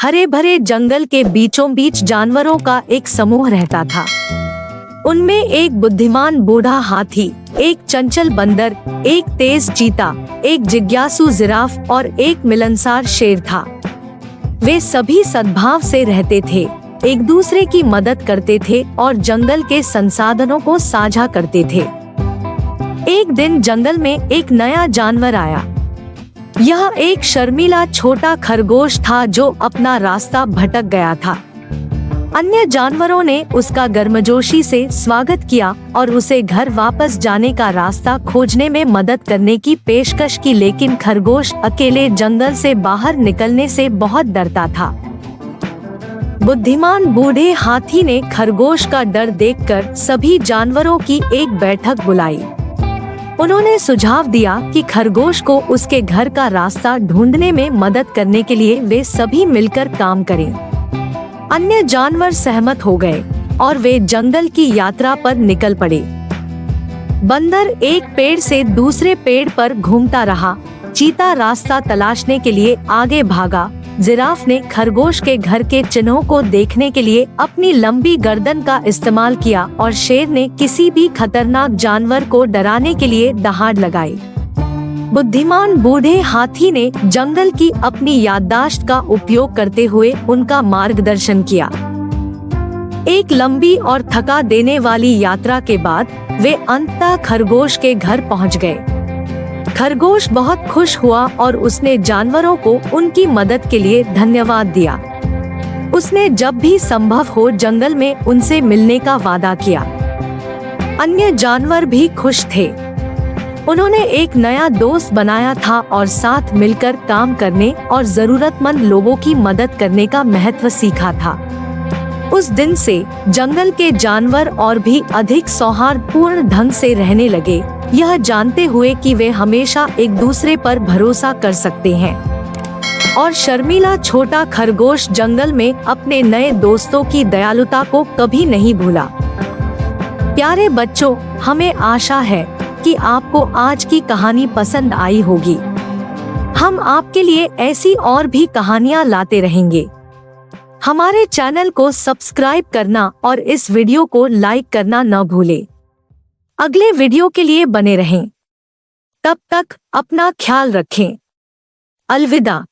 हरे भरे जंगल के बीचों बीच जानवरों का एक समूह रहता था। उनमें एक बुद्धिमान बूढ़ा हाथी, एक चंचल बंदर, एक तेज चीता, एक जिज्ञासु जिराफ और एक मिलनसार शेर था। वे सभी सद्भाव से रहते थे, एक दूसरे की मदद करते थे और जंगल के संसाधनों को साझा करते थे। एक दिन जंगल में एक नया जानवर आया। यह एक शर्मीला छोटा खरगोश था जो अपना रास्ता भटक गया था। अन्य जानवरों ने उसका गर्मजोशी से स्वागत किया और उसे घर वापस जाने का रास्ता खोजने में मदद करने की पेशकश की, लेकिन खरगोश अकेले जंगल से बाहर निकलने से बहुत डरता था। बुद्धिमान बूढ़े हाथी ने खरगोश का डर देखकर सभी जानवरों की एक बैठक बुलाई। उन्होंने सुझाव दिया कि खरगोश को उसके घर का रास्ता ढूंढने में मदद करने के लिए वे सभी मिलकर काम करें। अन्य जानवर सहमत हो गए और वे जंगल की यात्रा पर निकल पड़े। बंदर एक पेड़ से दूसरे पेड़ पर घूमता रहा, चीता रास्ता तलाशने के लिए आगे भागा, जिराफ ने खरगोश के घर के चिन्हों को देखने के लिए अपनी लंबी गर्दन का इस्तेमाल किया और शेर ने किसी भी खतरनाक जानवर को डराने के लिए दहाड़ लगाई। बुद्धिमान बूढ़े हाथी ने जंगल की अपनी याददाश्त का उपयोग करते हुए उनका मार्गदर्शन किया। एक लंबी और थका देने वाली यात्रा के बाद वे अंततः खरगोश के घर पहुंच गए। खरगोश बहुत खुश हुआ और उसने जानवरों को उनकी मदद के लिए धन्यवाद दिया। उसने जब भी संभव हो जंगल में उनसे मिलने का वादा किया। अन्य जानवर भी खुश थे। उन्होंने एक नया दोस्त बनाया था और साथ मिलकर काम करने और जरूरतमंद लोगों की मदद करने का महत्व सीखा था। उस दिन से जंगल के जानवर और भी अधिक सौहार्दपूर्ण ढंग से रहने लगे, यह जानते हुए कि वे हमेशा एक दूसरे पर भरोसा कर सकते हैं। और शर्मीला छोटा खरगोश जंगल में अपने नए दोस्तों की दयालुता को कभी नहीं भूला। प्यारे बच्चों, हमें आशा है कि आपको आज की कहानी पसंद आई होगी। हम आपके लिए ऐसी और भी कहानियां लाते रहेंगे। हमारे चैनल को सब्सक्राइब करना और इस वीडियो को लाइक करना न भूलें। अगले वीडियो के लिए बने रहें। तब तक अपना ख्याल रखें। अलविदा।